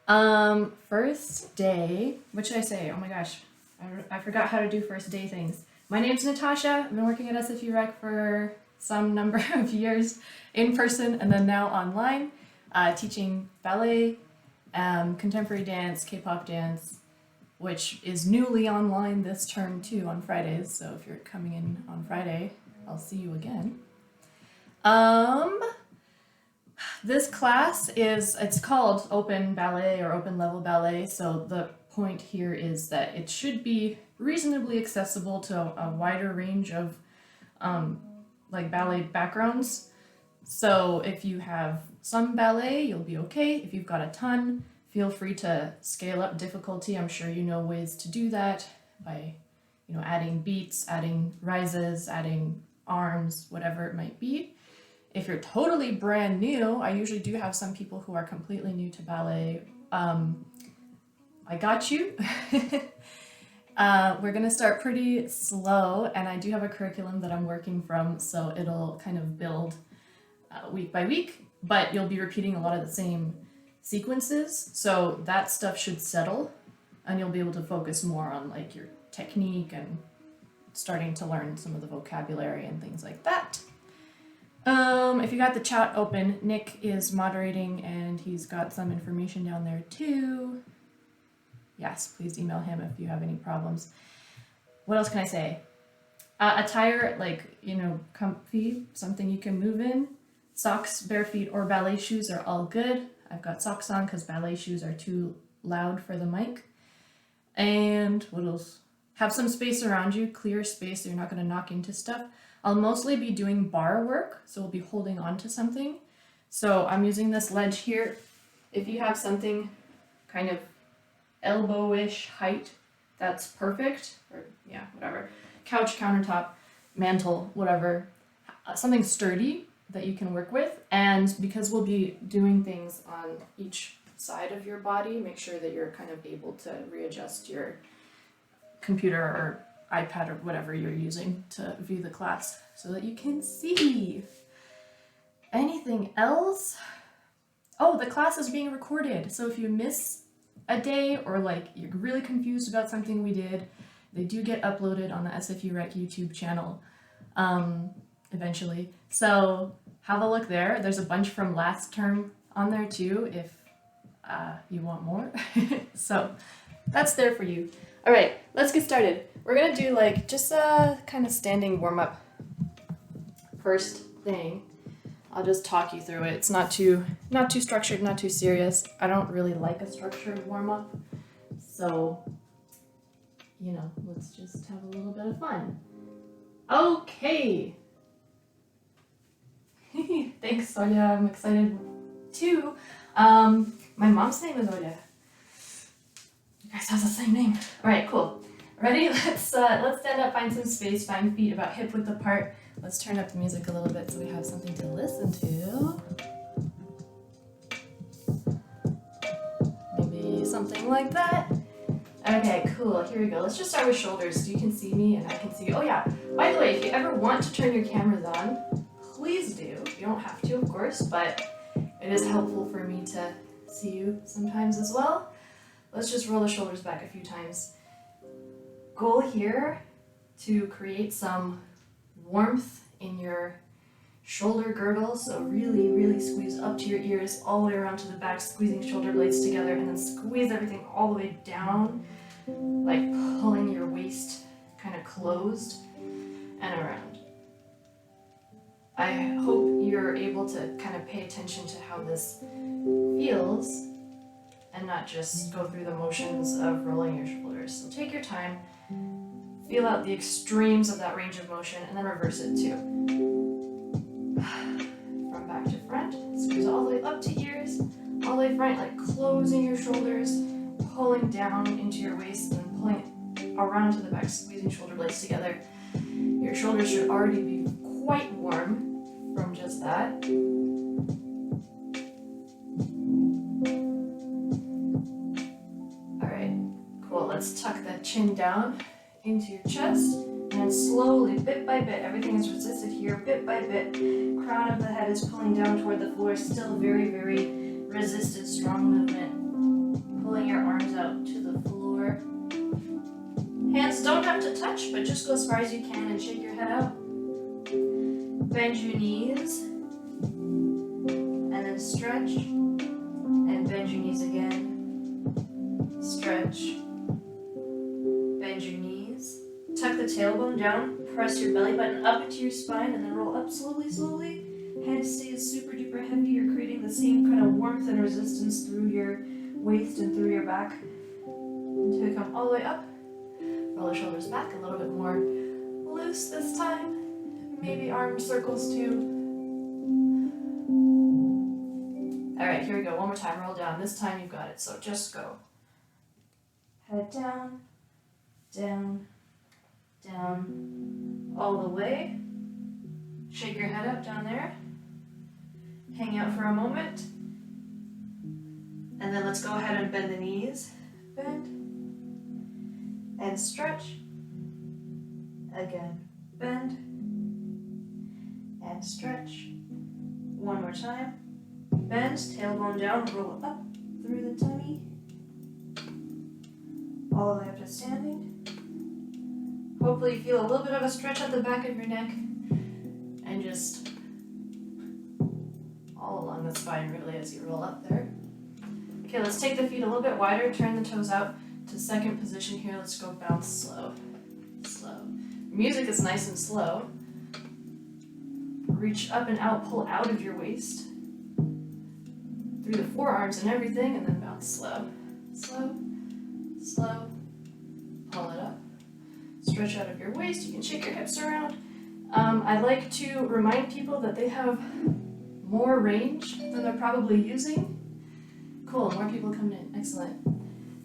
First day, what should I say? Oh my gosh, I forgot how to do first day things. My name's Natasha. I've been working at SFU Rec for some number of years in person and then now online, teaching ballet, contemporary dance, K-pop dance, which is newly online this term too on Fridays. So if you're coming in on Friday, I'll see you again. This class it's called Open Ballet or Open Level Ballet. So the point here is that it should be reasonably accessible to a wider range of like ballet backgrounds. So if you have some ballet, you'll be okay. If you've got a ton, feel free to scale up difficulty. I'm sure you know ways to do that by, adding beats, adding rises, adding arms, whatever it might be. If you're totally brand new, I usually do have some people who are completely new to ballet. I got you. We're gonna start pretty slow, and I do have a curriculum that I'm working from, so it'll kind of build week by week, but you'll be repeating a lot of the same sequences, so that stuff should settle, and you'll be able to focus more on like your technique and starting to learn some of the vocabulary and things like that. If you got the chat open, Nick is moderating and he's got some information down there too. Yes, please email him if you have any problems. What else can I say? Attire, comfy, something you can move in. Socks, bare feet, or ballet shoes are all good. I've got socks on because ballet shoes are too loud for the mic. And what else? Have some space around you, clear space so you're not going to knock into stuff. I'll mostly be doing bar work, so we'll be holding on to something. So I'm using this ledge here. If you have something kind of elbow-ish height, that's perfect. Or yeah, whatever. Couch, countertop, mantle, whatever. Something sturdy that you can work with. And because we'll be doing things on each side of your body, make sure that you're kind of able to readjust your computer or iPad or whatever you're using to view the class so that you can see. Anything else? Oh, the class is being recorded. So if you miss a day or like you're really confused about something we did, they do get uploaded on the SFU Rec YouTube channel eventually. So have a look there. There's a bunch from last term on there too if you want more. So that's there for you. All right, let's get started. We're gonna do like just a kind of standing warm up first thing. I'll just talk you through it. It's not too structured, not too serious. I don't really like a structured warm up, so let's just have a little bit of fun. Okay. Thanks, Olya. I'm excited too. My mom's name is Olya. You guys have the same name. All right, cool. Ready? Let's stand up, find some space, find feet about hip width apart. Let's turn up the music a little bit so we have something to listen to. Maybe something like that. Okay, cool. Here we go. Let's just start with shoulders so you can see me and I can see you. Oh yeah, by the way, if you ever want to turn your cameras on, please do. You don't have to, of course, but it is helpful for me to see you sometimes as well. Let's just roll the shoulders back a few times. Goal here to create some warmth in your shoulder girdle. So really, really squeeze up to your ears, all the way around to the back, squeezing shoulder blades together, and then squeeze everything all the way down, like pulling your waist kind of closed and around. I hope you're able to kind of pay attention to how this feels and not just go through the motions of rolling your shoulders. So take your time, feel out the extremes of that range of motion, and then reverse it too. From back to front, squeeze all the way up to ears, all the way front, like closing your shoulders, pulling down into your waist, and then pulling around to the back, squeezing shoulder blades together. Your shoulders should already be quite warm from just that. Let's tuck that chin down into your chest, and then slowly, bit by bit, everything is resisted here, bit by bit. Crown of the head is pulling down toward the floor, still very, very resisted, strong movement. have to touch, but just go as far as you can and shake your head out. Bend your knees, and then stretch, and bend your knees again. Stretch, bend your knees. Tuck the tailbone down, press your belly button up into your spine, and then roll up slowly, slowly. Head stays super duper heavy. You're creating the same kind of warmth and resistance through your waist and through your back until you come all the way up. Roll the shoulders back a little bit more loose this time. Maybe arm circles too. All right, here we go. One more time. Roll down. This time you've got it. So just go. Head down, down, down, all the way. Shake your head up down there. Hang out for a moment. And then let's go ahead and bend the knees. Bend. And stretch. Again. Bend. And stretch. One more time. Bend, tailbone down, roll up through the tummy. All the way up to standing. Hopefully you feel a little bit of a stretch at the back of your neck. And just all along the spine really as you roll up there. Okay, let's take the feet a little bit wider, turn the toes out to second position here. Let's go bounce slow. Slow. Music is nice and slow. Reach up and out, pull out of your waist. Through the forearms and everything, and then bounce slow. Slow, slow, pull it up. Stretch out of your waist, you can shake your hips around. I like to remind people that they have more range than they're probably using. Cool, more people coming in, excellent.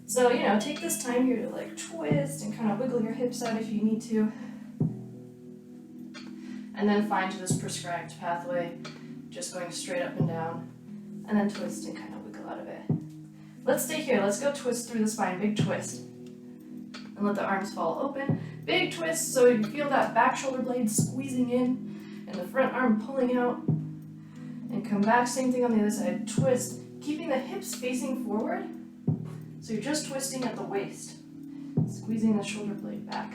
So, take this time here to like twist and kind of wiggle your hips out if you need to. And then find this prescribed pathway, just going straight up and down, and then twist and kind of wiggle out of it. Let's stay here, let's go twist through the spine, big twist. And let the arms fall open. Big twist so you feel that back shoulder blade squeezing in and the front arm pulling out. And come back, same thing on the other side. Twist, keeping the hips facing forward. So you're just twisting at the waist, squeezing the shoulder blade back.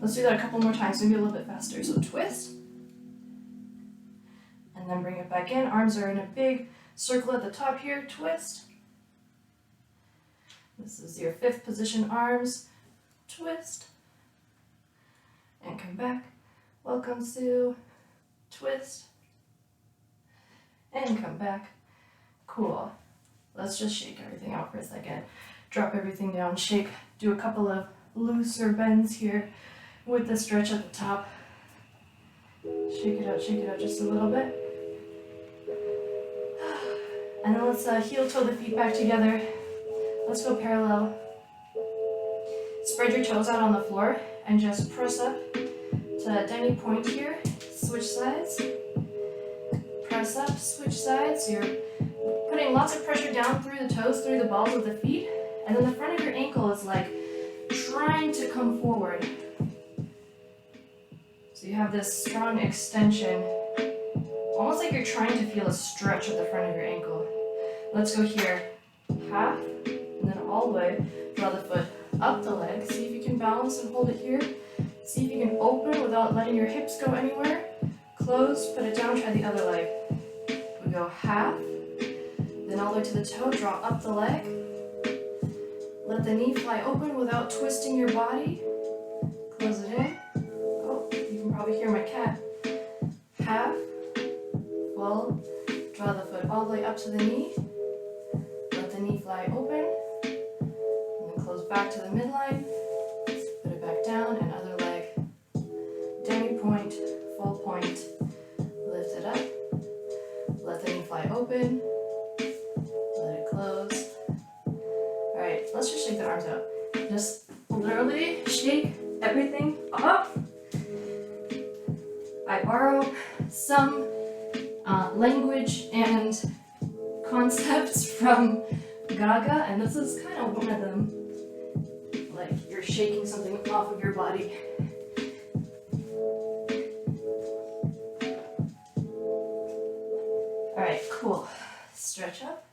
Let's do that a couple more times, maybe a little bit faster. So twist. And then bring it back in. Arms are in a big circle at the top here. Twist. This is your fifth position, arms. Twist. And come back. Welcome, Sue. Twist. And come back. Cool. Let's just shake everything out for a second. Drop everything down, shake. Do a couple of looser bends here with the stretch at the top. Shake it out just a little bit. And then let's heel toe the feet back together. Let's go parallel. Spread your toes out on the floor and just press up to any point here. Switch sides. Press up, switch sides. So you're putting lots of pressure down through the toes, through the balls of the feet. And then the front of your ankle is like trying to come forward. So you have this strong extension, almost like you're trying to feel a stretch at the front of your ankle. Let's go here, half, and then all the way. Draw the foot up the leg. See if you can balance and hold it here. See if you can open without letting your hips go anywhere. Close, put it down, try the other leg. We go half, then all the way to the toe, draw up the leg. Let the knee fly open without twisting your body. Close it in. Oh, you can probably hear my cat. Half, full, draw the foot all the way up to the knee. Let the knee fly open. And then close back to the midline. Put it back down, and other leg. Demi point, full point. Lift it up. Let the knee fly open. Let it close. Alright, let's just shake the arms out. Just literally shake everything up. I borrow some language and concepts from Gaga, and this is kind of one of them. Like you're shaking something off of your body. Alright, cool. Stretch up.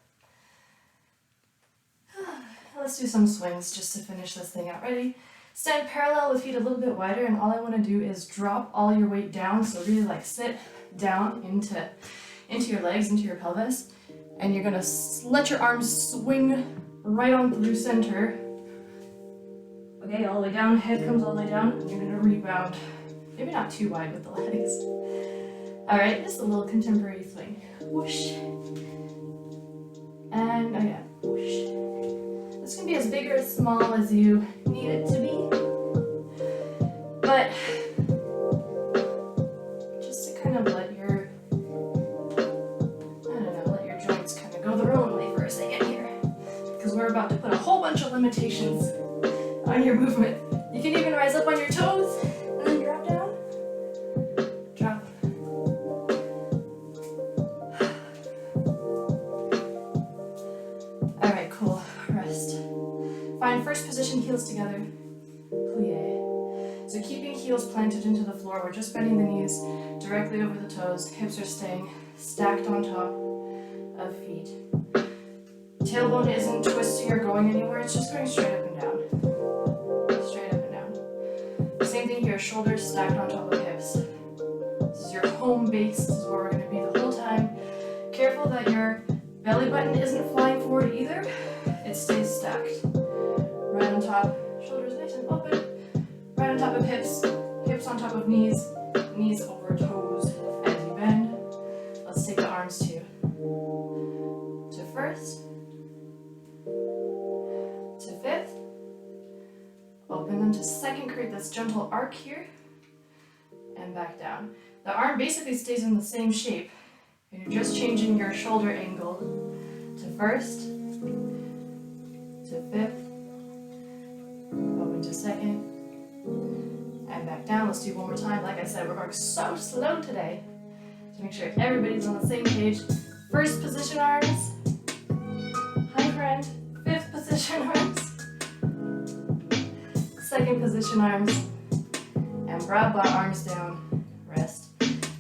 Let's do some swings just to finish this thing out. Ready? Stand parallel with feet a little bit wider, and all I want to do is drop all your weight down. So really like sit down into your legs, into your pelvis, and you're gonna let your arms swing right on through center. Okay, all the way down, head comes all the way down, and you're gonna rebound. Maybe not too wide with the legs. All right, just a little contemporary swing. Whoosh. And again, whoosh. This can be as big or as small as you need it to be. But just to kind of let your, let your joints kind of go their own way for a second here. Because we're about to put a whole bunch of limitations on your movement. You can even rise up on your toes and then drop down. Drop. All right, cool. Rest. Find first position, heels together. Plie. So keeping heels planted into the floor, we're just bending the knees directly over the toes. Hips are staying stacked on top of feet. Tailbone isn't twisting or going anywhere, it's just going straight up and down. Straight up and down. Same thing here, shoulders stacked on top of hips. This is your home base, this is where we're going to be the whole time. Careful that your belly button isn't flying forward either. It stays stacked. Right on top, shoulders nice and open. Right on top of hips, hips on top of knees, knees over toes as you bend. Let's take the arms to first, to fifth. Open them to second, create this gentle arc here, and back down. The arm basically stays in the same shape, and you're just changing your shoulder angle to first, to fifth, open to second, and back down. Let's do one more time. Like I said, we're going so slow today to make sure everybody's on the same page. First position arms. Hi friend. Fifth position arms. Second position arms. And broad bar arms down. Rest.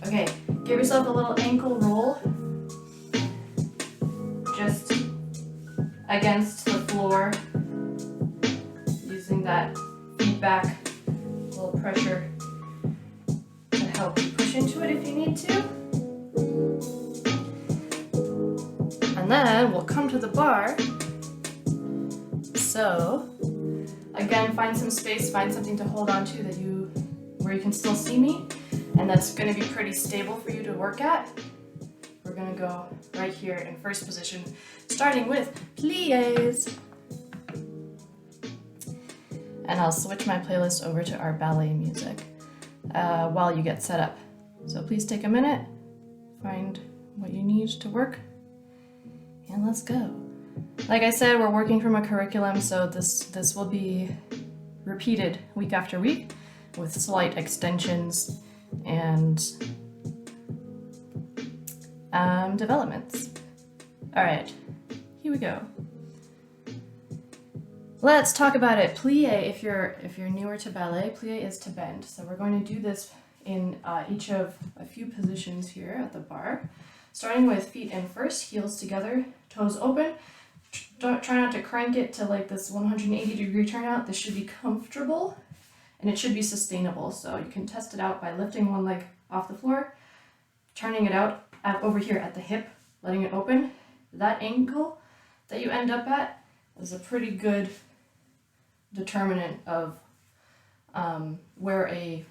Okay, give yourself a little ankle roll. Just against the floor. Using that feedback. Little pressure to help you push into it if you need to. And then we'll come to the bar. So again, find some space, find something to hold on to where you can still see me, and that's going to be pretty stable for you to work at. We're going to go right here in first position, starting with plies. And I'll switch my playlist over to our ballet music while you get set up. So please take a minute, find what you need to work, and let's go. Like I said, we're working from a curriculum, so this will be repeated week after week with slight extensions and developments. All right, here we go. Let's talk about it. Plie, if you're newer to ballet, plie is to bend. So we're going to do this in each of a few positions here at the bar. Starting with feet in first, heels together, toes open. Try not to crank it to like this 180-degree turnout. This should be comfortable and it should be sustainable. So you can test it out by lifting one leg off the floor, turning it out over here at the hip, letting it open. That angle that you end up at is a pretty good determinant of where a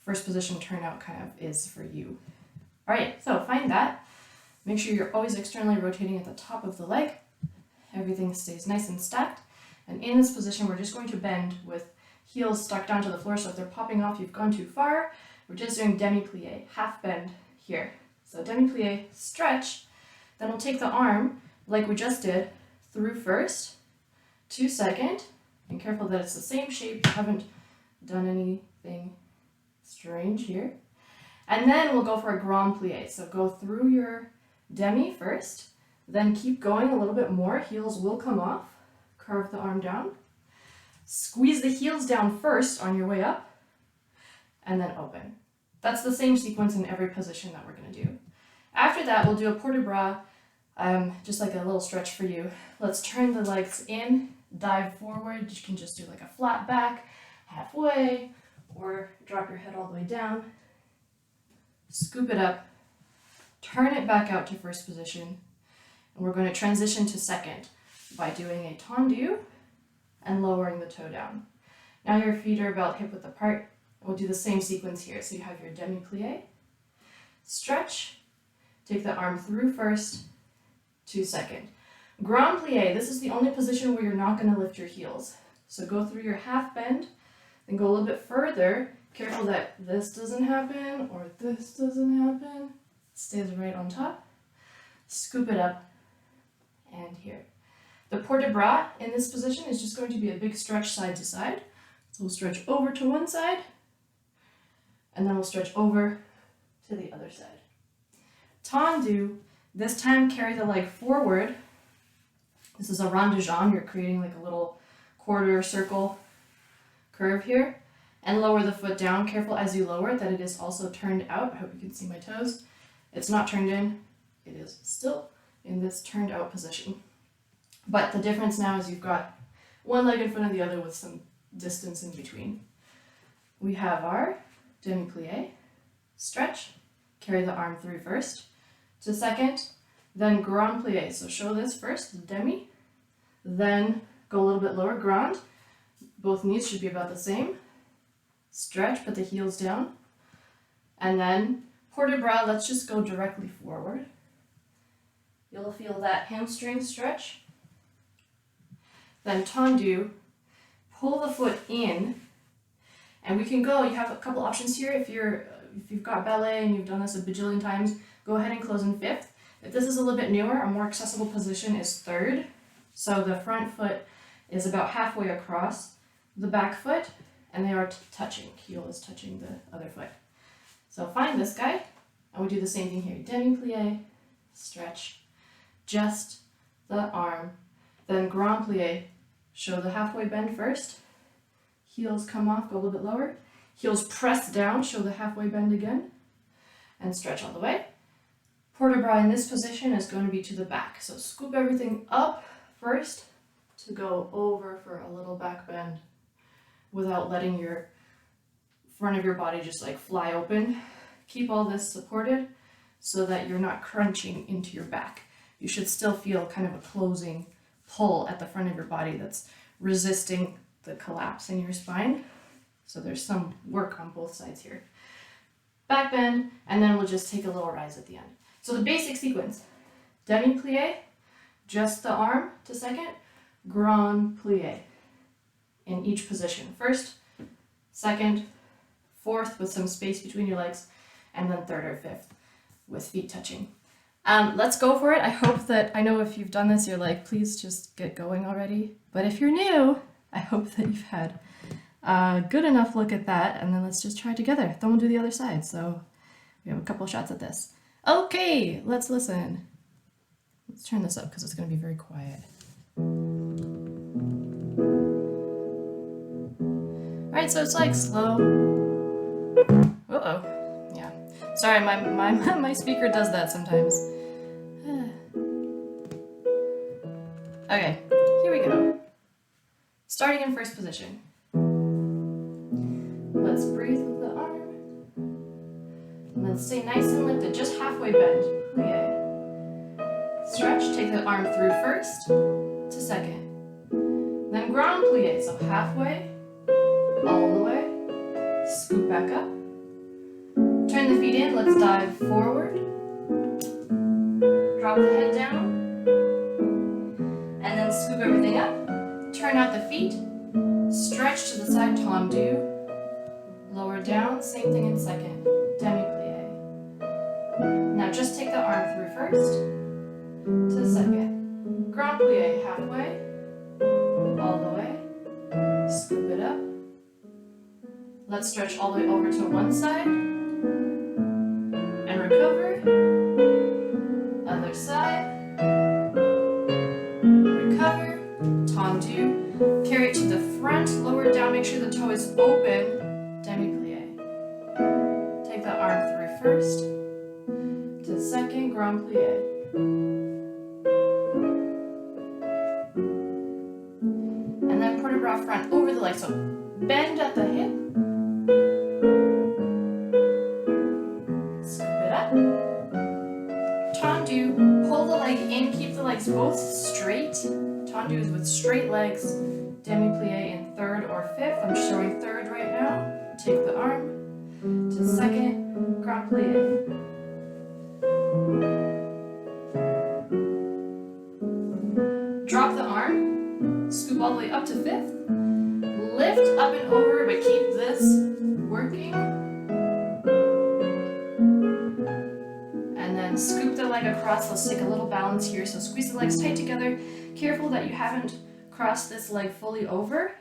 first position turnout kind of is for you. All right, so find that. Make sure you're always externally rotating at the top of the leg. Everything stays nice and stacked. And in this position, we're just going to bend with heels stuck down to the floor. So if they're popping off, you've gone too far. We're just doing demi-plie, half bend here. So demi-plie, stretch. Then we'll take the arm, like we just did, through first, to second, and careful that it's the same shape. You haven't done anything strange here. And then we'll go for a grand plie. So go through your demi first, then keep going a little bit more. Heels will come off. Curve the arm down. Squeeze the heels down first on your way up, and then open. That's the same sequence in every position that we're going to do. After that, we'll do a port de bras, just like a little stretch for you. Let's turn the legs in, dive forward. You can just do like a flat back, halfway, or drop your head all the way down. Scoop it up, turn it back out to first position, and we're going to transition to second by doing a tendu and lowering the toe down. Now your feet are about hip width apart. We'll do the same sequence here. So you have your demi-plie, stretch, take the arm through first to second. Grand plie, this is the only position where you're not going to lift your heels. So go through your half bend, then go a little bit further. Careful that this doesn't happen or this doesn't happen. It stays right on top. Scoop it up, and here. The port de bras in this position is just going to be a big stretch side to side. So we'll stretch over to one side, and then we'll stretch over to the other side. Tendu, this time carry the leg forward. This is a rond de jambe. You're creating like a little quarter circle curve here. And lower the foot down. Careful as you lower that it is also turned out. I hope you can see my toes. It's not turned in. It is still in this turned out position. But the difference now is you've got one leg in front of the other with some distance in between. We have our demi-plie, stretch, carry the arm through first to second, then grand plie. So show this first, the demi, then go a little bit lower, grand. Both knees should be about the same. Stretch, put the heels down, and then port de bras, let's just go directly forward. You'll feel that hamstring stretch. Then tendu, pull the foot in, and we can go, you have a couple options here. If you've got ballet and you've done this a bajillion times, go ahead and close in fifth. If this is a little bit newer, a more accessible position is third. So the front foot is about halfway across the back foot, and they are touching. Heel is touching the other foot. So find this guy, and we do the same thing here. Demi-plie, stretch, just the arm, then grand plie. Show the halfway bend first. Heels come off, go a little bit lower. Heels press down, show the halfway bend again, and stretch all the way. Port de bras in this position is going to be to the back. So scoop everything up first to go over for a little back bend without letting your front of your body just like fly open. Keep all this supported so that you're not crunching into your back. You should still feel kind of a closing pull at the front of your body that's resisting the collapse in your spine. So there's some work on both sides here. Back bend, and then we'll just take a little rise at the end. So the basic sequence, demi-plie, just the arm to second, grand plie in each position. First, second, fourth with some space between your legs, and then third or fifth with feet touching. Let's go for it. I hope that, I know if you've done this, you're like, please just get going already. But if you're new, I hope that you've had a good enough look at that, and then let's just try it together. Then we'll do the other side. So we have a couple shots at this. Okay, let's listen. Let's turn this up because it's going to be very quiet. All right, so it's like slow. Uh-oh. Yeah. Sorry, my speaker does that sometimes. Okay, here we go. Starting in first position. Let's breathe with the arm. And then stay nice and lifted, just halfway bend. Plie. Stretch, take the arm through first to second. Then grand plie, so halfway, all the way. Scoop back up. Turn the feet in, let's dive forward. Drop the head down. And then scoop everything up. Turn out the feet. Stretch to the side, tendu. Lower down, same thing in second. Demi-plie. Now just take the arm through first to second. Grand plie, halfway. All the way. Scoop it up. Let's stretch all the way over to one side. And recover. Other side. Recover. Tendu. Carry it to the front. Lower it down. Make sure the toe is open. Demi-plie. Take the arm through first. To second. Grand plie. draw front over the leg. So bend at the hip. Scoop it up. Tendu, pull the leg in, keep the legs both straight. Tendu is with straight legs. Demi-plie in third or fifth. I'm showing third right now. Take the arm to second, grand plie. Drop the arm, scoop all the way up to fifth. Lift up and over, but keep this working. And then scoop the leg across. Let's take a little balance here. So squeeze the legs tight together. Careful that you haven't crossed this leg fully over.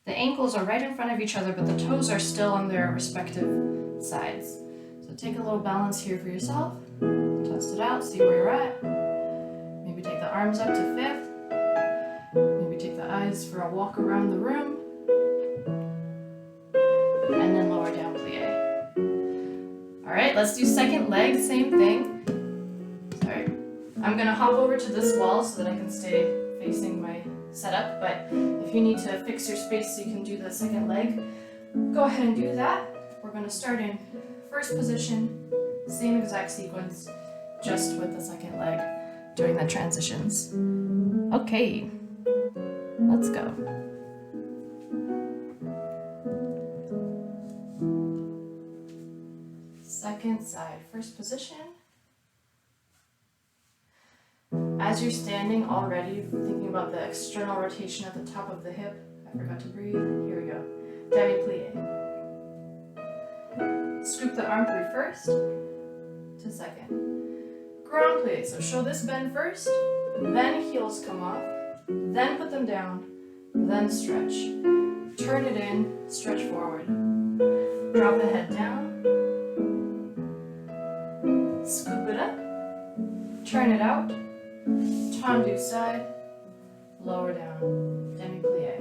The ankles are right in front of each other, but the toes are still on their respective sides. So take a little balance here for yourself. Test it out, see where you're at. Maybe take the arms up to fifth. Maybe take the eyes for a walk around the room. And then lower down plie. All right, let's do second leg, same thing. Sorry. I'm gonna hop over to this wall so that I can stay facing my setup, but if you need to fix your space so you can do the second leg, go ahead and do that. We're gonna start in first position, same exact sequence, just with the second leg, doing the transitions. Okay, let's go. Second side, first position. As you're standing already, thinking about the external rotation at the top of the hip. I forgot to breathe. Here we go. Demi-plie. Scoop the arm through first to second. Grand plie. So show this bend first, then heels come off, then put them down, then stretch. Turn it in, stretch forward. Drop the head down. Scoop it up. Turn it out. Tendu side, lower down, demi-plie.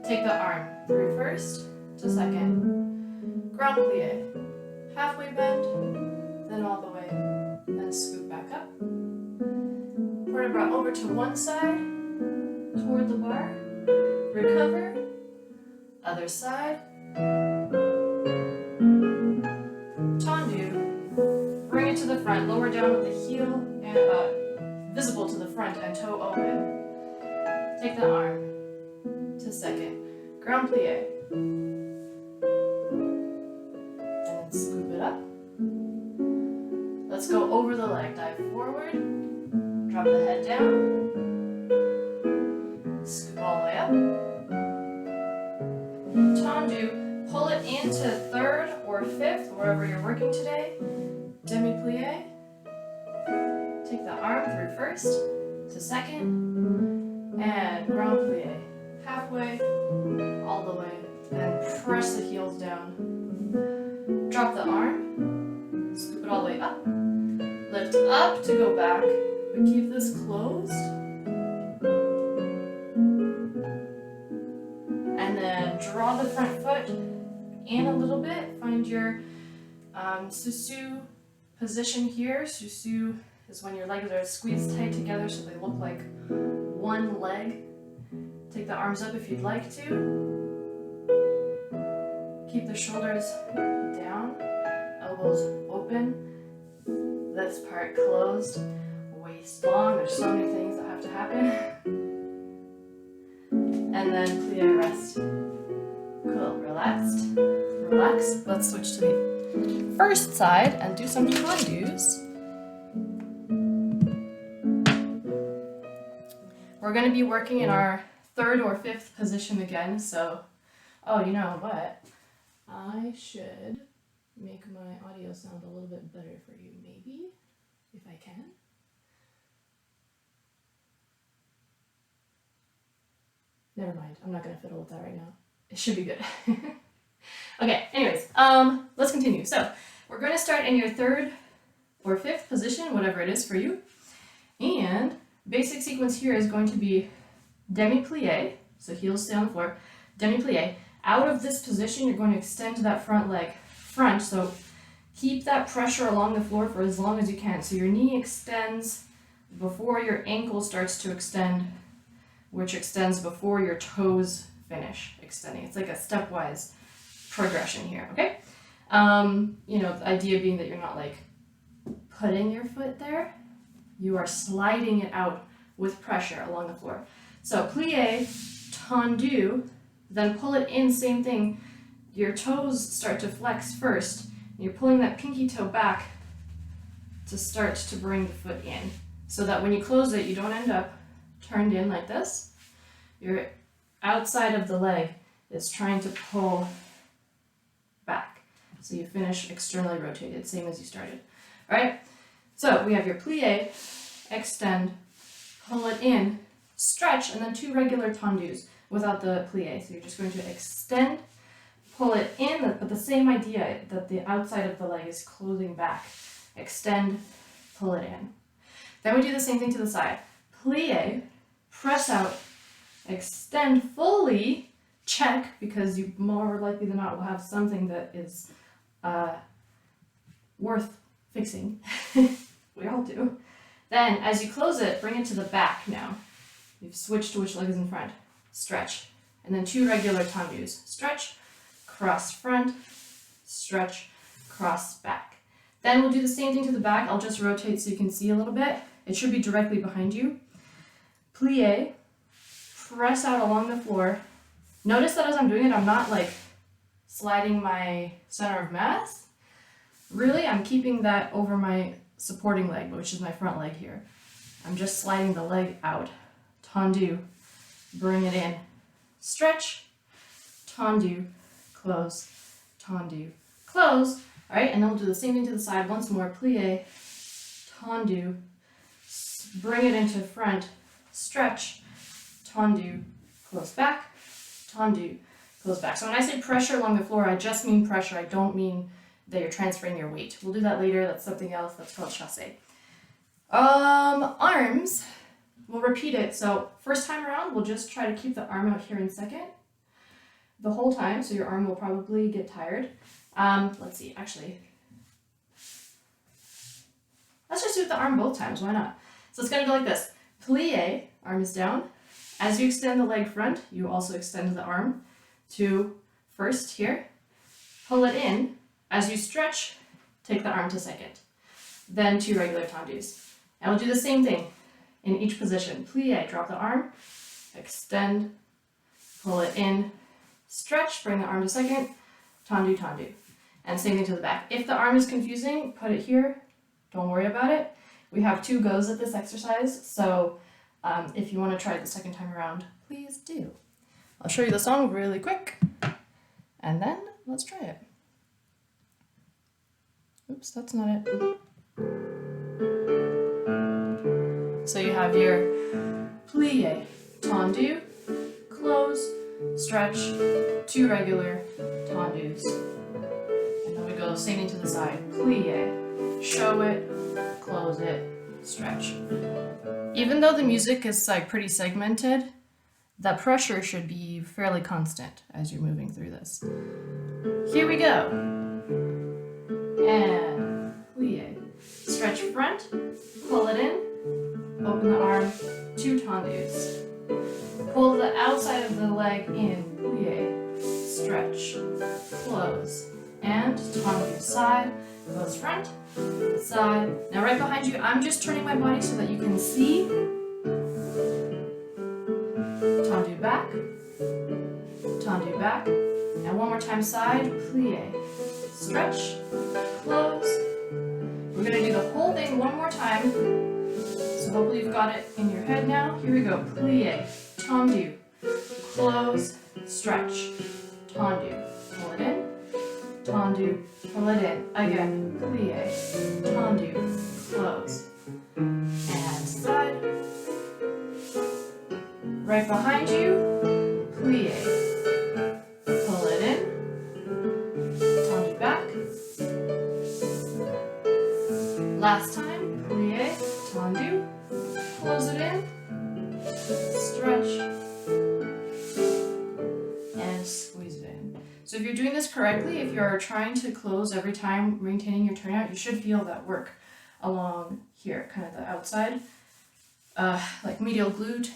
Take the arm through first to second, grand plie. Halfway bend, then all the way, then scoop back up. Vertebra over to one side, toward the bar, recover, other side. Bring it to the front, lower down with the heel and visible to the front and toe open. Take the arm to second, grand plie. And scoop it up. Let's go over the leg, dive forward, drop the head down, scoop all the way up. Tendu, pull it into third or fifth, wherever you're working today. Demi-plie. Take the arm through first to second, and grand plie. Halfway, all the way, and press the heels down. Drop the arm, scoop it all the way up, lift up to go back, but keep this closed. And then draw the front foot in a little bit, find your susu position here. Susu is when your legs are squeezed tight together so they look like one leg. Take the arms up if you'd like to. Keep the shoulders down, elbows open, this part closed, waist long. There's so many things that have to happen. And then plie, rest. Cool, relaxed, relax. Let's switch to the first side and do some tendus. We're going to be working in our third or fifth position again, so, oh, you know what? I should make my audio sound a little bit better for you, maybe, if I can. Never mind, I'm not going to fiddle with that right now. It should be good. Okay, anyways, let's continue. So, we're going to start in your third or fifth position, whatever it is for you. And basic sequence here is going to be demi-plie, so heels stay on the floor, demi-plie. Out of this position, you're going to extend that front leg front, so keep that pressure along the floor for as long as you can. So your knee extends before your ankle starts to extend which extends before your toes finish extending. It's like a stepwise progression here, okay? The idea being that you're not like putting your foot there, you are sliding it out with pressure along the floor. So plie, tendu, then pull it in, same thing. Your toes start to flex first, and you're pulling that pinky toe back to start to bring the foot in, so that when you close it, you don't end up turned in like this. Your outside of the leg is trying to pull back. So you finish externally rotated, same as you started. All right, so we have your plie, extend, pull it in, stretch, and then 2 regular tendus without the plie. So you're just going to extend, pull it in, but the same idea that the outside of the leg is closing back. Extend, pull it in. Then we do the same thing to the side. Plie, press out, extend fully, check, because you more likely than not will have something that is worth fixing. We all do. Then, as you close it, bring it to the back now. You've switched to which leg is in front. Stretch. And then 2 regular tendus. Stretch, cross front, stretch, cross back. Then we'll do the same thing to the back. I'll just rotate so you can see a little bit. It should be directly behind you. Plie, press out along the floor. Notice that as I'm doing it, I'm not like sliding my center of mass. Really, I'm keeping that over my supporting leg, which is my front leg here. I'm just sliding the leg out. Tendu, bring it in. Stretch, tendu, close, tendu, close. All right, and then we'll do the same thing to the side once more. Plie, tendu, bring it into front, stretch, tendu, close back, tendu, close back. So when I say pressure along the floor, I just mean pressure. I don't mean that you're transferring your weight. We'll do that later. That's something else. That's called chasse. Arms, we'll repeat it. So first time around, we'll just try to keep the arm out here in second the whole time, so your arm will probably get tired. Let's see, actually, let's just do the arm both times, why not? So it's gonna go like this. Plie, arm is down. As you extend the leg front, you also extend the arm to first here. Pull it in. As you stretch, take the arm to second. Then 2 regular tendus. And we'll do the same thing in each position. Plie, drop the arm, extend, pull it in, stretch, bring the arm to second, tendu, tendu. And same thing to the back. If the arm is confusing, put it here. Don't worry about it. We have 2 goes at this exercise, so if you want to try it the second time around, please do. I'll show you the song really quick, and then let's try it. Oops, that's not it. So you have your plie, tendu, close, stretch, 2 regular tendus. And then we go same thing to the side. Plie, show it, close it, stretch. Even though the music is like pretty segmented, the pressure should be fairly constant as you're moving through this. Here we go. And plie. Stretch front, pull it in, open the arm, 2 tendus. Pull the outside of the leg in, plie, stretch, close, and tendu. Side, close front, side. Now right behind you, I'm just turning my body so that you can see. Tendu back, and one more time side, plie, stretch, close. We're gonna do the whole thing one more time. So hopefully you've got it in your head now. Here we go, plie, tendu, close, stretch, tendu, pull it in, tendu, pull it in, again, plie, tendu, close, and side. Right behind you, plie, pull it in, tendu back. Last time, plie, tendu, close it in, stretch, and squeeze it in. So if you're doing this correctly, if you're trying to close every time, maintaining your turnout, you should feel that work along here, kind of the outside, like medial glute.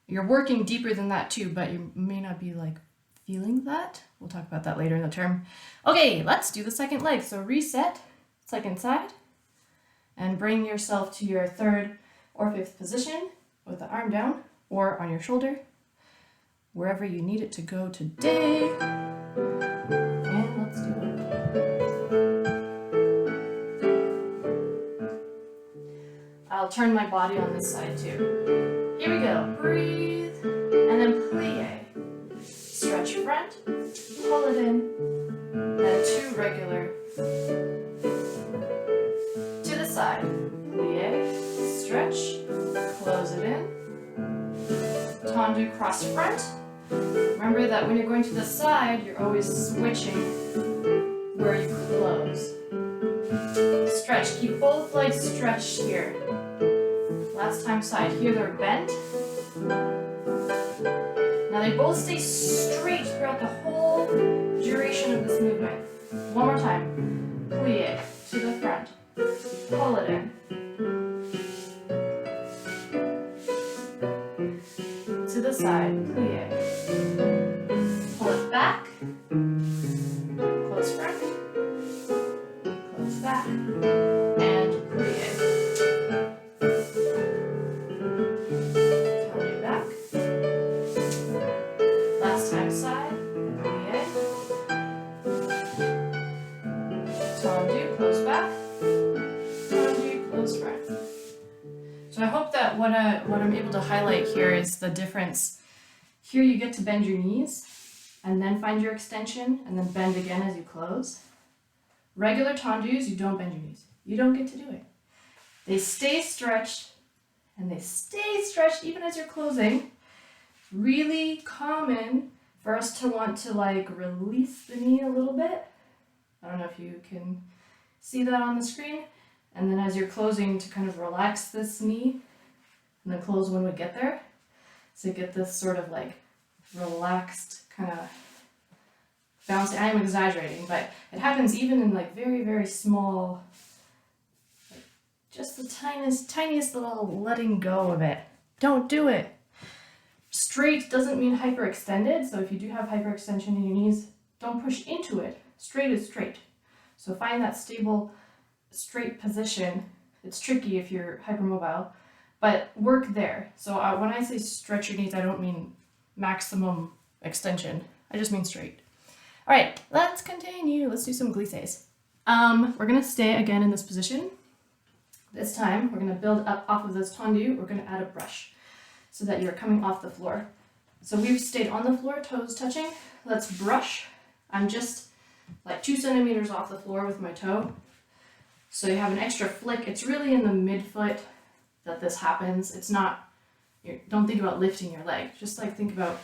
You're working deeper than that too, but you may not be like feeling that. We'll talk about that later in the term. Okay, let's do the second leg. So reset, second side, and bring yourself to your third or fifth position with the arm down or on your shoulder, wherever you need it to go today. And let's do it. I'll turn my body on this side too. Here we go. Breathe, and then plie. Stretch front, pull it in, and 2 regular. To the side. Plie, stretch, close it in. Tendu cross front. Remember that when you're going to the side, you're always switching where you close. Stretch. Keep both legs stretched here. Last time side. Here they're bent. Now they both stay straight throughout the whole duration of this movement. One more time. Plie to the front. Pull it in. To the side. Plie. Pull it back. Close front. Close back. And plie. Turn it back. Last time side. Plie. Tendu, close back. Tendu, close front. So I hope that what I'm able to highlight here is the difference. Here you get to bend your knees and then find your extension and then bend again as you close. Regular tendus, you don't bend your knees. You don't get to do it. They stay stretched and they stay stretched even as you're closing. Really common for us to want to like release the knee a little bit. I don't know if you can see that on the screen. And then as you're closing to kind of relax this knee and then close when we get there. So get this sort of like relaxed kind of bounce. I am exaggerating, but it happens even in like very, very small, like just the tiniest little letting go of it. Don't do it. Straight doesn't mean hyperextended. So if you do have hyperextension in your knees, don't push into it. Straight is straight. So find that stable, straight position. It's tricky if you're hypermobile, but work there. So when I say stretch your knees, I don't mean maximum extension. I just mean straight. All right, let's continue. Let's do some glisses. We're gonna stay again in this position. This time, we're gonna build up off of this tendu. We're gonna add a brush so that you're coming off the floor. So we've stayed on the floor, toes touching. Let's brush. I'm just like 2 centimeters off the floor with my toe. So you have an extra flick. It's really in the midfoot that this happens. It's not, don't think about lifting your leg. Just like think about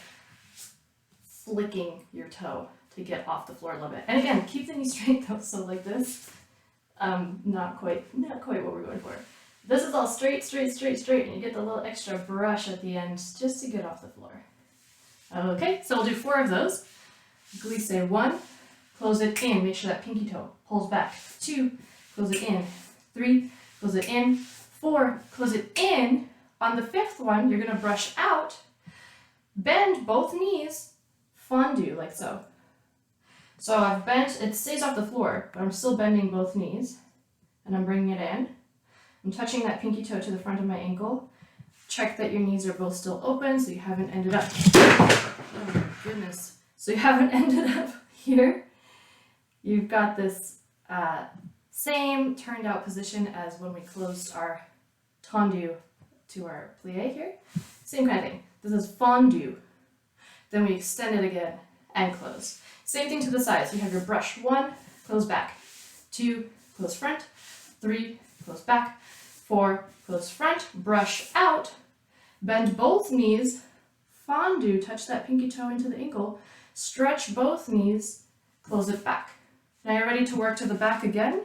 flicking your toe to get off the floor a little bit. And again, keep the knee straight though, so like this. Not quite what we're going for. This is all straight, and you get the little extra brush at the end just to get off the floor. Okay, so we'll do 4 of those. Glisse 1, close it in, make sure that pinky toe pulls back. 2, close it in. 3, close it in. 4, close it in. On the 5th one, you're gonna brush out, bend both knees, fondue, like so. So I've bent, it stays off the floor, but I'm still bending both knees, and I'm bringing it in. I'm touching that pinky toe to the front of my ankle. Check that your knees are both still open, so you haven't ended up, oh my goodness. So you haven't ended up here. You've got this same turned out position as when we closed our tendu to our plie here. Same kind of thing. This is fondue. Then we extend it again and close. Same thing to the side. So you have your brush. 1, close back. 2, close front. 3, close back. 4, close front. Brush out. Bend both knees. Fondue. Touch that pinky toe into the ankle. Stretch both knees. Close it back. Now you're ready to work to the back again.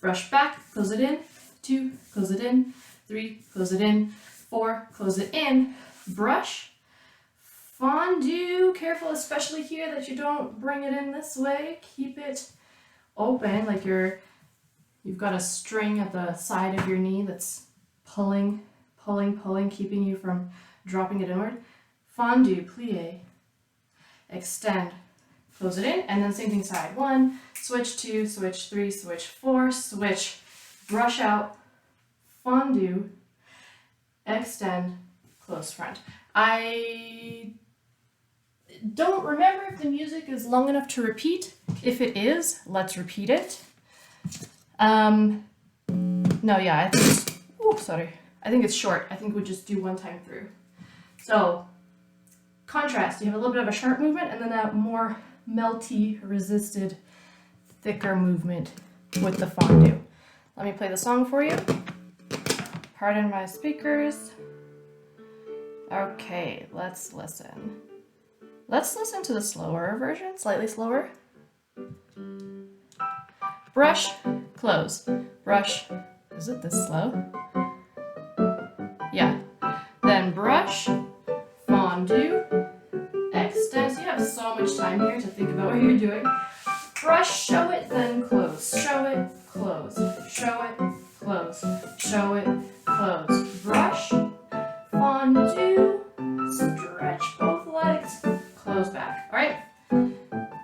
Brush back. Close it in. 2, close it in. 3, close it in. 4, close it in. Brush. Fondue, careful especially here that you don't bring it in this way. Keep it open like you've got a string at the side of your knee that's pulling, keeping you from dropping it inward. fondue, plie, extend, close it in, and then same thing side. 1, switch, 2, switch, 3, switch, 4, switch, brush out, fondue, extend, close front. I don't remember if the music is long enough to repeat. If it is, let's repeat it. No, yeah, I think it's short. I think we just do one time through. So, contrast. You have a little bit of a sharp movement and then a more melty, resisted, thicker movement with the fondue. Let me play the song for you. Pardon my speakers. Okay, let's listen. Let's listen to the slower version, slightly slower. Brush, close, brush. Is it this slow? Yeah. Then brush, fondue, extend. So you have so much time here to think about what you're doing. Brush, show it, then close. Show it, close. Show it, close. Show it, close. Brush, fondue, stretch both legs, close back. All right,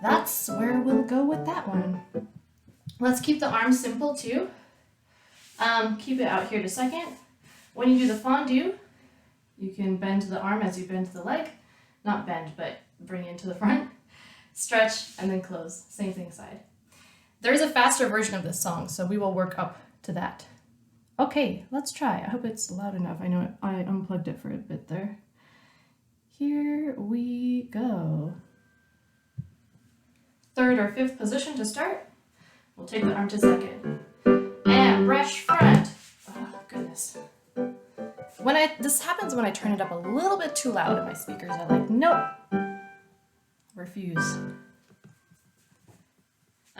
that's where we'll go with that one. Let's keep the arms simple too. Keep it out here to second. When you do the fondue, you can bend the arm as you bend the leg. Not bend, but bring it to the front. Stretch and then close. Same thing side. There is a faster version of this song, so we will work up to that. Okay, let's try. I hope it's loud enough. I know I unplugged it for a bit there. Here we go. Third or fifth position to start. We'll take the arm to second. And brush front. Oh, goodness. This happens when I turn it up a little bit too loud and my speakers are like, nope. Refuse.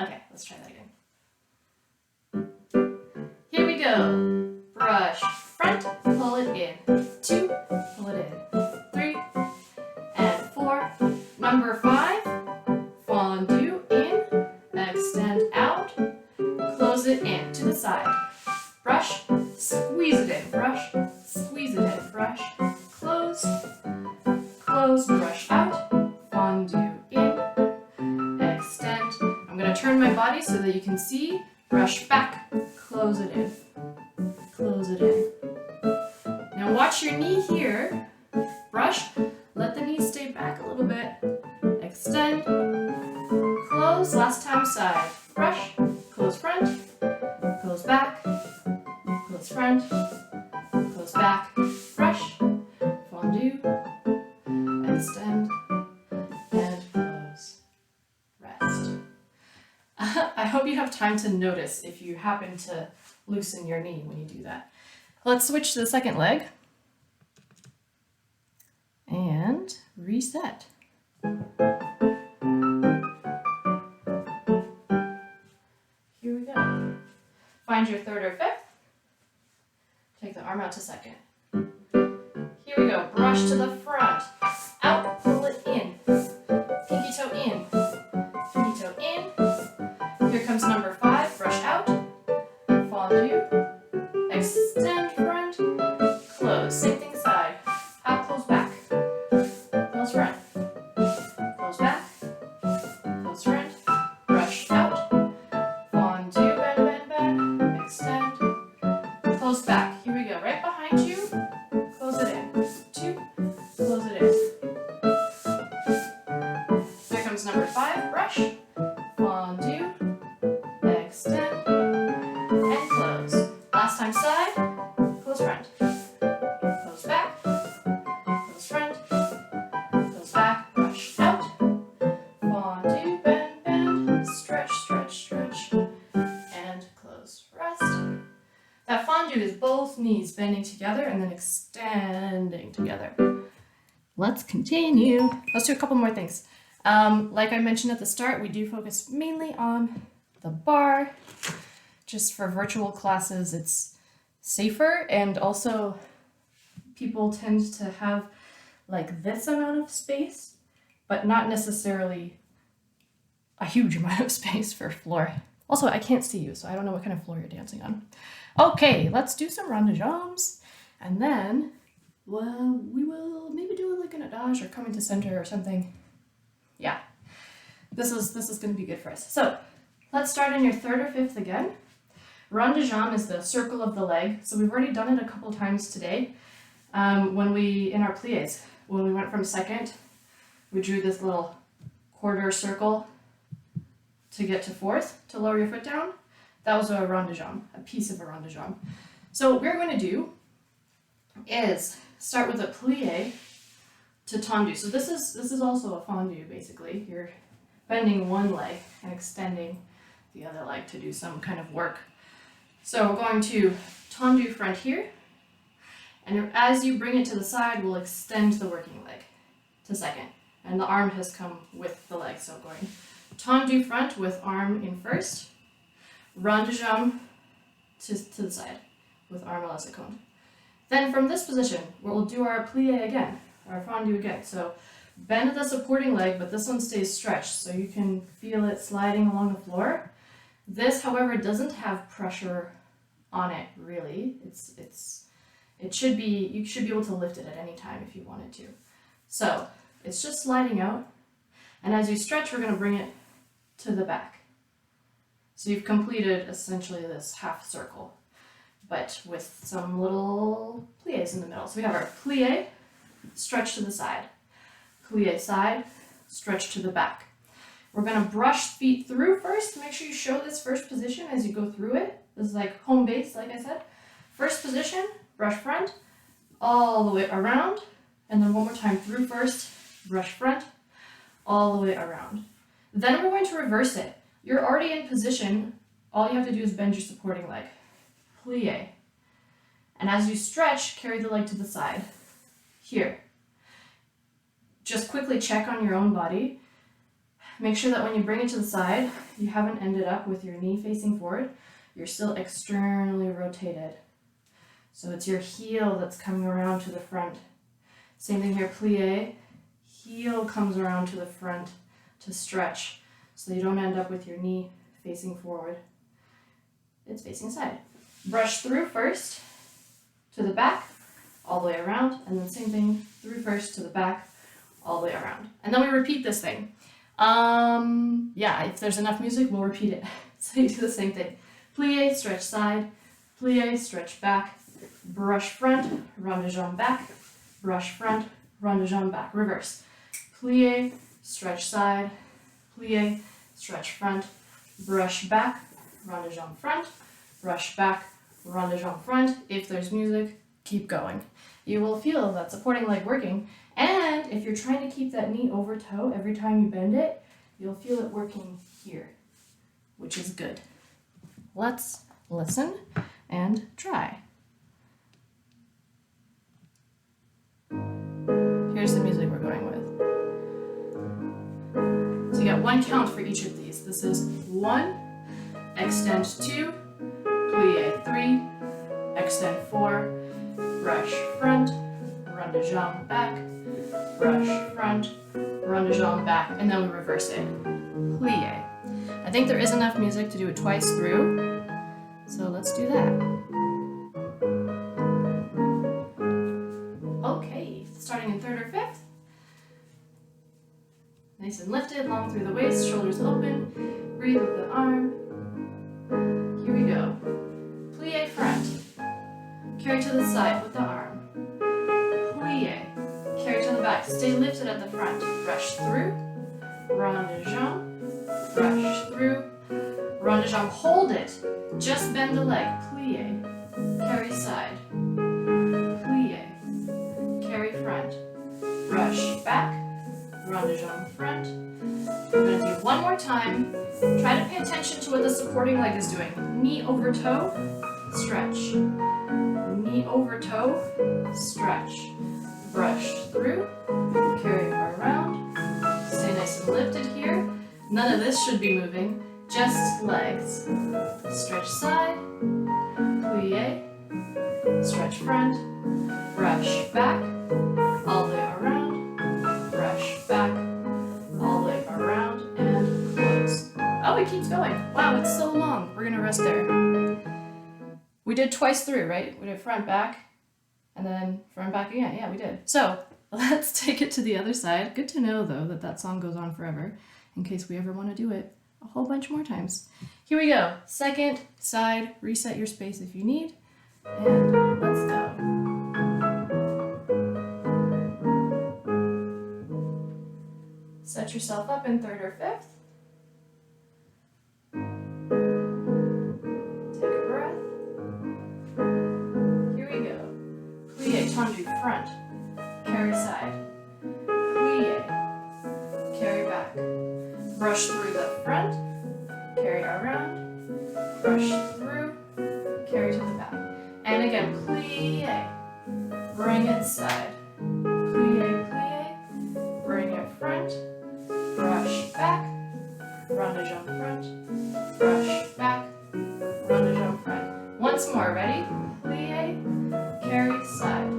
Okay, let's try that again. Here we go. Brush front, pull it in. 2, pull it in. 3, and 4. Number 5, fondue in, extend out, close it in to the side. Brush, squeeze it in. Brush, squeeze it in. Brush, close, close, brush out, fondue in, extend. I'm going to turn my body so that you can see. Brush back, close it in. Close it in. Now watch your knee here. Brush, let the knee stay back a little bit. Extend, close, last time side. Brush, close front, close back, close front, close back, brush, fondue, extend, and close. Rest. I hope you have time to notice if you happen to loosen your knee when you do that. Let's switch to the second leg and reset. Here we go. Find your third or fifth. Take the arm out to second. Here we go. Brush to the front. Out, pull it in. Pinky toe in. Pinky toe in. Here comes number 5. Brush out. Fondue. Extend front. Close. Same thing side. Out, close back. Close front. Close back. Close front. Brush out. Fondue. Bend, bend, bend. Extend. Close back. Here we go. Right behind you. Close it in. 2. Close it in. Here comes number 5. Brush. Fondue. Extend. And close. Last time side. Close front. Close back. Close front. Close back. Brush out. Fondue. Bend, bend. Stretch, stretch, stretch. And close. Rest. That fondue is both knees bending together and then extending together. Let's continue. Let's do a couple more things. Like I mentioned at the start, we do focus mainly on the bar. Just for virtual classes, it's safer, and also people tend to have like this amount of space, but not necessarily a huge amount of space for floor. Also, I can't see you, so I don't know what kind of floor you're dancing on. Okay, let's do some rond de jambes, and then well, we will maybe do like an adage or coming to center or something. Yeah, this is going to be good for us. So let's start in your third or fifth again. Rond de jambe is the circle of the leg. So we've already done it a couple times today. In our pliés, when we went from second, we drew this little quarter circle to get to fourth, to lower your foot down. That was a rond de jambe, a piece of a rond de jambe. So what we're going to do is start with a plié to tendu. So this is also a fondue, basically. You're bending one leg and extending the other leg to do some kind of work. So we're going to tendu front here, and as you bring it to the side, we'll extend the working leg to second, and the arm has come with the leg. So going tendu front with arm in first, rond de jambe to the side with arm à la seconde. Then from this position, we'll do our plié again, our fondue again. So bend the supporting leg, but this one stays stretched, so you can feel it sliding along the floor. This, however, doesn't have pressure on it, really. You should be able to lift it at any time if you wanted to. So it's just sliding out, and as you stretch, we're going to bring it to the back. So you've completed essentially this half circle, but with some little pliés in the middle. So we have our plié, stretch to the side, plié side, stretch to the back. We're going to brush feet through first. Make sure you show this first position as you go through it. This is like home base, like I said. First position, brush front, all the way around, and then one more time through first, brush front, all the way around. Then we're going to reverse it. You're already in position. All you have to do is bend your supporting leg. Plié. And as you stretch, carry the leg to the side. Here. Just quickly check on your own body. Make sure that when you bring it to the side, you haven't ended up with your knee facing forward. You're still externally rotated. So it's your heel that's coming around to the front. Same thing here, plié. Heel comes around to the front to stretch, so you don't end up with your knee facing forward. It's facing side. Brush through first to the back, all the way around, and then same thing, through first to the back, all the way around. And then we repeat this thing. Yeah, if there's enough music, we'll repeat it. So you do the same thing. Plié, stretch side, plié, stretch back, brush front, rond de jambe back, brush front, rond de jambe back, reverse. Plié, stretch side, plié, stretch front, brush back, rond de jambe front, brush back, rond de jambe front. If there's music, keep going. You will feel that supporting leg working, and if you're trying to keep that knee over toe every time you bend it, you'll feel it working here, which is good. Let's listen and try. Here's the music we're going with. So you got one count for each of these. This is 1, extend 2, plié 3, extend 4, brush front, rond de jambe back, brush front, rond de jambe back, and then we reverse it. Plié. I think there is enough music to do it twice through, so let's do that. Okay, starting in third or fifth. Nice and lifted, long through the waist, shoulders open, breathe with the arm. Here we go. Plié front, carry to the side with the arm. Plié, carry to the back, stay lifted at the front, brush through, rond de jambe, brush through, rond de jambe, hold it, just bend the leg, plié, carry side, plié, carry front, brush back, rond de jambe front. We're going to do one more time. Try to pay attention to what the supporting leg is doing. Knee over toe, stretch. Knee over toe, stretch. Brush through, carry around. Stay nice and lifted here. None of this should be moving, just legs. Stretch side, plié, stretch front, brush back, all the way around, brush back, all the way around, and close. Oh, it keeps going. Wow, it's so long. We're gonna rest there. We did twice through, right? We did front, back, and then front back again. Yeah, we did. So let's take it to the other side. Good to know though that that song goes on forever in case we ever want to do it a whole bunch more times. Here we go. Second side, reset your space if you need, and let's go. Set yourself up in third or fifth. Take a breath. Here we go. Plie, tendu, front. Carry side. Plie. Carry back. Brush through the front. Carry around. Brush through. Carry to the back. And again, plie. Bring it side. Plie, plie. Bring it front. Brush back. Rondejump front. Brush back. Rondejump front. Once more, ready? Plie, carry, side.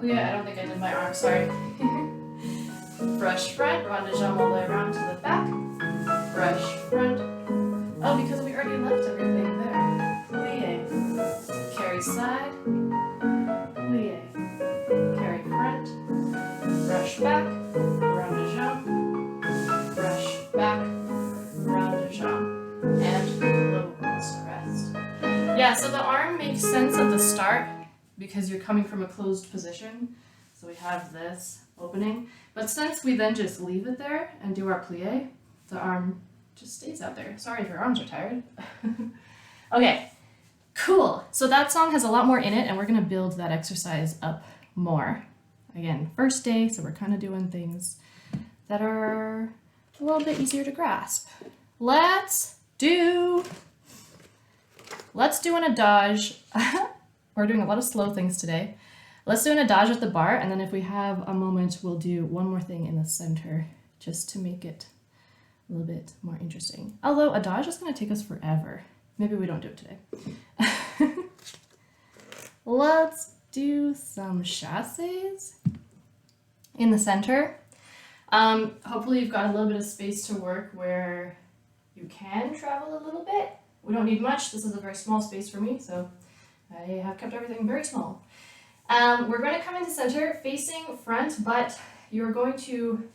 Plie, I don't think I did my arm, sorry. Brush front, rondejump all the way around to the back. Brush front. Oh, because we already left everything there. Plie, carry, side. Plie, carry, front. Brush back, rondejump. Brush back, rondejump, and close, rest. Yeah, so the arm makes sense at the start because you're coming from a closed position. So we have this opening, but since we then just leave it there and do our plie, the arm just stays out there. Sorry if your arms are tired. Okay, cool. So that song has a lot more in it, and we're gonna build that exercise up more. Again, first day, so we're kind of doing things that are a little bit easier to grasp. Let's do an adage. We're doing a lot of slow things today. Let's do an adage at the bar, and then if we have a moment, we'll do one more thing in the center just to make it a little bit more interesting. Although adage is going to take us forever. Maybe we don't do it today. Let's do some chasses in the center. Hopefully you've got a little bit of space to work where you can travel a little bit. We don't need much. This is a very small space for me, so I have kept everything very small. We're going to come into center facing front, but you're going to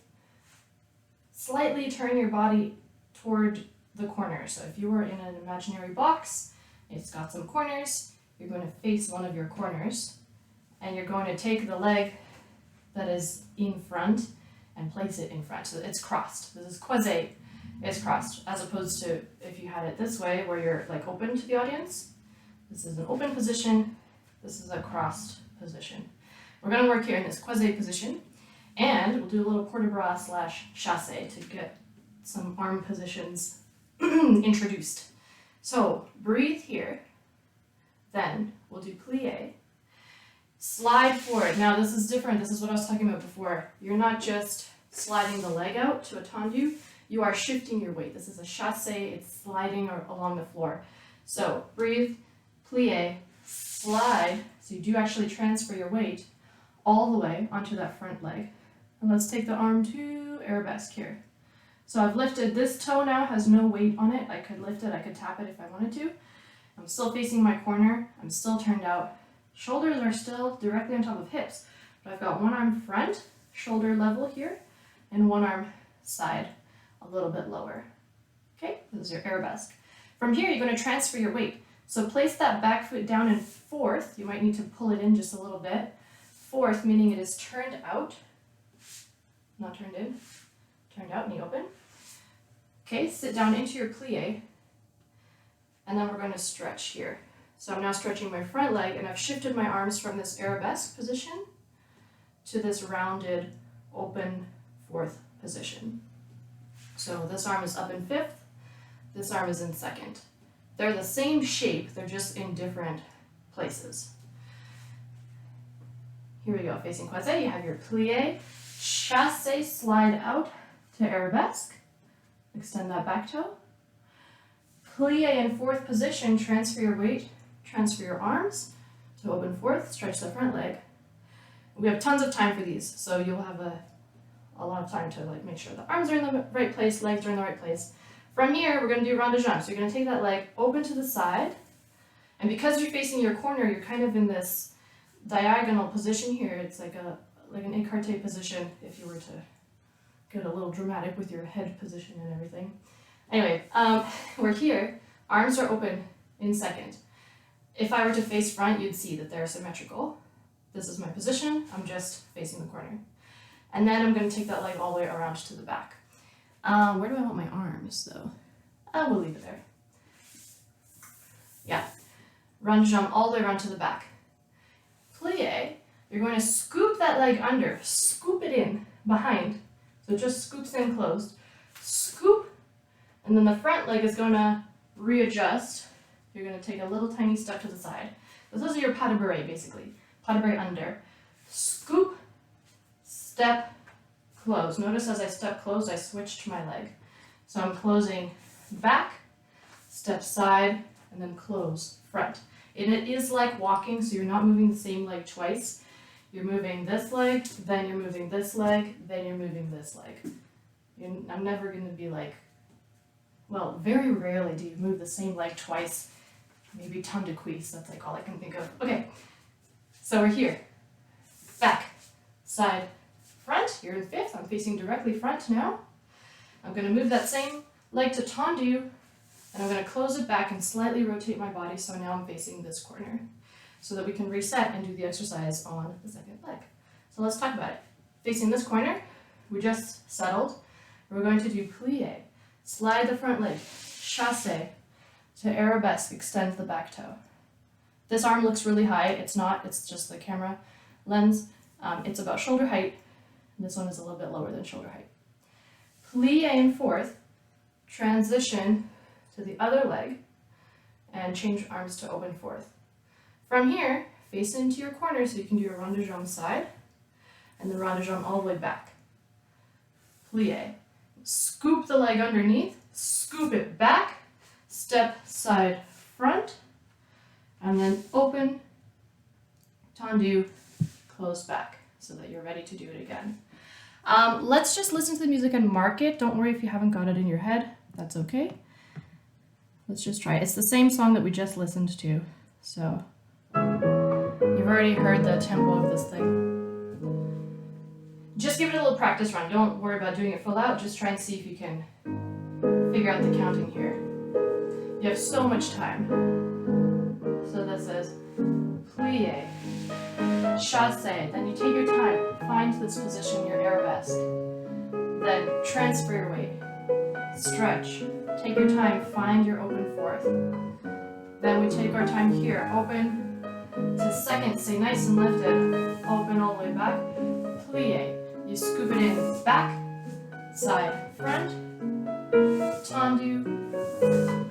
slightly turn your body toward the corner. So if you were in an imaginary box, it's got some corners, you're going to face one of your corners, and you're going to take the leg that is in front and place it in front. So it's crossed. This is quasi, it's crossed, as opposed to if you had it this way where you're like open to the audience. This is an open position. This is a crossed position. We're going to work here in this quasi position, and we'll do a little port de bras / chasse to get some arm positions introduced. So breathe here, then we'll do plie, slide forward. Now this is different. This is what I was talking about before. You're not just sliding the leg out to a tendu, you are shifting your weight. This is a chasse, it's sliding along the floor. So breathe, plie, slide, so you do actually transfer your weight all the way onto that front leg. And let's take the arm to arabesque here. So I've lifted, this toe now has no weight on it. I could lift it, I could tap it if I wanted to. I'm still facing my corner, I'm still turned out. Shoulders are still directly on top of hips, but I've got one arm front, shoulder level here, and one arm side, a little bit lower. Okay, this is your arabesque. From here, you're going to transfer your weight. So place that back foot down in fourth. You might need to pull it in just a little bit. Fourth, meaning it is turned out, not turned in, turned out, knee open. Okay, sit down into your plie, and then we're going to stretch here. So I'm now stretching my front leg, and I've shifted my arms from this arabesque position to this rounded, open fourth position. So this arm is up in fifth, this arm is in second. They're the same shape, they're just in different places. Here we go, facing croisé, you have your plie, chasse, slide out to arabesque, extend that back toe. Plie in fourth position, transfer your weight, transfer your arms to open fourth, stretch the front leg. We have tons of time for these, so you'll have a lot of time to like make sure the arms are in the right place, legs are in the right place. From here, we're going to do rondejump. So you're going to take that leg open to the side, and because you're facing your corner, you're kind of in this diagonal position here. It's like an écarté position if you were to get a little dramatic with your head position and everything. Anyway, we're here. Arms are open in second. If I were to face front, you'd see that they're symmetrical. This is my position. I'm just facing the corner. And then I'm going to take that leg all the way around to the back. Where do I want my arms, though? We'll leave it there. Yeah. Run jump all the way around to the back. Plie, you're going to scoop that leg under. Scoop it in behind. So it just scoops in closed. Scoop. And then the front leg is going to readjust. You're going to take a little tiny step to the side. This is your pas de bourrée, basically. Pas de bourrée under. Scoop. Step. Close. Notice as I step close, I switched my leg. So I'm closing back, step side, and then close front. And it is like walking, so you're not moving the same leg twice. You're moving this leg, then you're moving this leg, then you're moving this leg. I'm never going to be like, well, very rarely do you move the same leg twice. Maybe temps de cuisse, that's like all I can think of. Okay, so we're here. Back, side, front. You're in fifth. I'm facing directly front now. I'm going to move that same leg to tendu, and I'm going to close it back and slightly rotate my body so now I'm facing this corner so that we can reset and do the exercise on the second leg. So let's talk about it. Facing this corner, we just settled. We're going to do plie. Slide the front leg, chasse to arabesque, extend the back toe. This arm looks really high. It's not, it's just the camera lens. It's about shoulder height. This one is a little bit lower than shoulder height. Plie in fourth, transition to the other leg, and change arms to open fourth. From here, face into your corner so you can do your rond de jambe side, and the rond de jambe all the way back. Plie. Scoop the leg underneath, scoop it back, step side front, and then open, tendu, close back so that you're ready to do it again. Let's just listen to the music and mark it. Don't worry if you haven't got it in your head. That's okay. Let's just try it. It's the same song that we just listened to. So you've already heard the tempo of this thing. Just give it a little practice run. Don't worry about doing it full out. Just try and see if you can figure out the counting here. You have so much time. So this is plie, chasse, then you take your time, find this position, your arabesque, then transfer your weight, stretch, take your time, find your open fourth, then we take our time here, open to second, stay nice and lifted, open all the way back, plie, you scoop it in, back, side, front, tendu,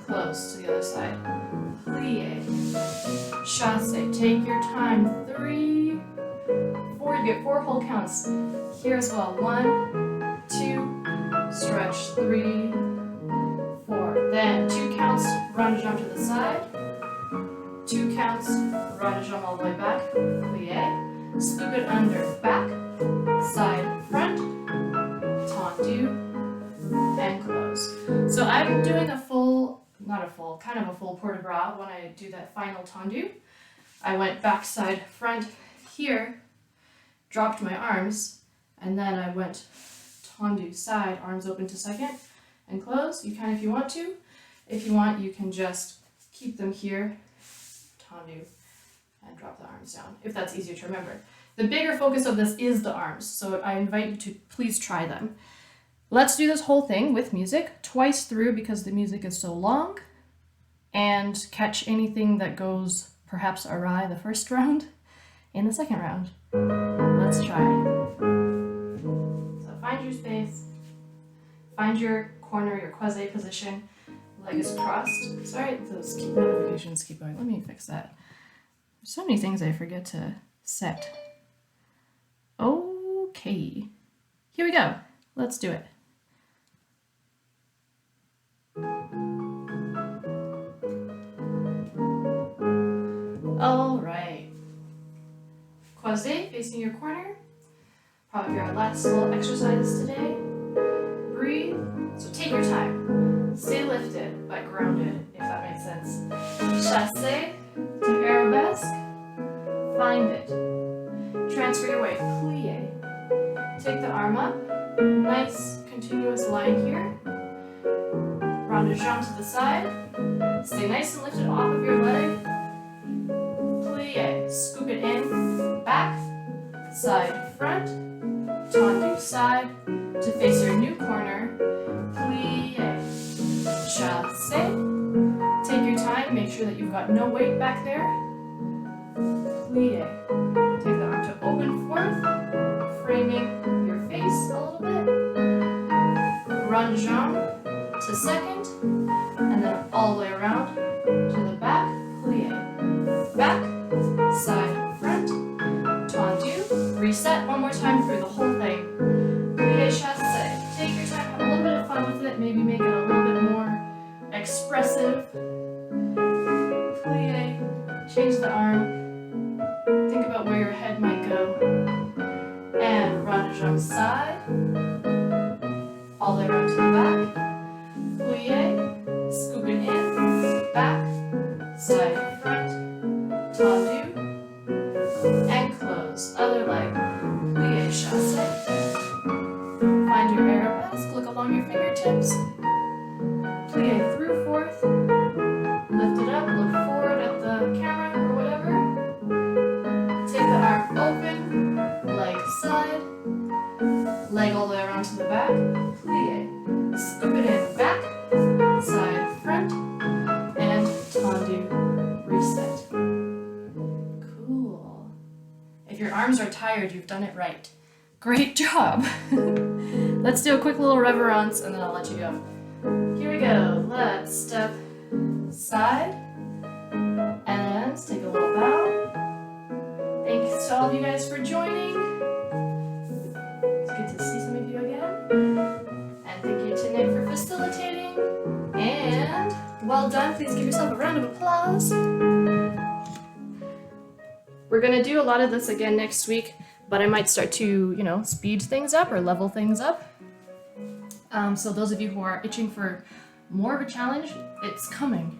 close to the other side, plie, chasse, take your time, 3, 4, you get 4 whole counts, here as well, 1, 2, stretch, 3, 4, then 2 counts, rond de jambe to the side, 2 counts, rond de jambe all the way back, plie, scoop it under, back, side, front, tendu, and close. So I'm doing a full, not a full, kind of a full port de bras when I do that final tendu. I went back, side, front here, dropped my arms, and then I went tendu side, arms open to second, and close. You can if you want to. If you want, you can just keep them here, tendu, and drop the arms down, if that's easier to remember. The bigger focus of this is the arms, so I invite you to please try them. Let's do this whole thing with music, twice through because the music is so long, and catch anything that goes perhaps awry the first round in the second round. Let's try. So find your space, find your corner, your croisé position, leg is crossed. Sorry, those notifications keep going. Let me fix that. There's so many things I forget to set. Okay, here we go. Let's do it. All right. Croisé, facing your corner. Probably our last little exercise today. Breathe. So take your time. Stay lifted, but grounded, if that makes sense. Chasse to arabesque. find it. Transfer your weight, plie. Take the arm up, nice continuous line here. Rond de jambe to the side. Stay nice and lifted off of your leg. Plie, scoop it in, back, side, front, tendu side, to face your new corner. Plie, chassé. Take your time, make sure that you've got no weight back there. Plie. Take the arm to open forth, framing your face a little bit. Rond de jambe to second, and then all the way around to the back. Plie. Back, side, front, tendu. Reset one more time through the whole thing. Plie, chassé. Take your time, have a little bit of fun with it, maybe make it a little bit more expressive. Plie, change the arm, think about where your head might go, and rond de jambe side, all the way around to the back. Plie, scoop it in, back, side, front, tendu, and close. Other leg, plie, chassé. Find your arabesque, look along your fingertips. Plie through fourth, lift it up, look forward at the camera or whatever. Take the arm open, leg side, leg all the way around to the back. Plie, scoop it in, back, side, front, and tendu, reset. Cool. If your arms are tired, you've done it right. Great job. Let's do a quick little reverence and then I'll let you go. Here we go. Let's step side and take a little bow. Thanks to all of you guys for joining. It's good to see some of you again. And thank you to Nick for facilitating. And well done. Please give yourself a round of applause. We're going to do a lot of this again next week, but I might start to, speed things up or level things up. So those of you who are itching for more of a challenge, it's coming.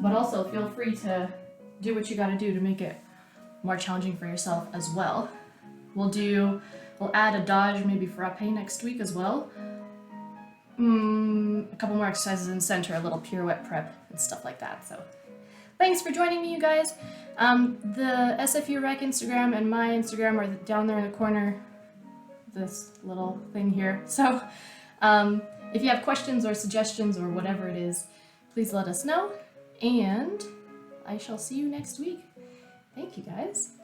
But also feel free to do what you gotta do to make it more challenging for yourself as well. We'll add a dodge, maybe frappe next week as well. A couple more exercises in center, a little pirouette prep and stuff like that. So thanks for joining me, you guys. The SFU Rec Instagram and my Instagram are down there in the corner, this little thing here. So if you have questions or suggestions or whatever it is, please let us know, and I shall see you next week. Thank you, guys.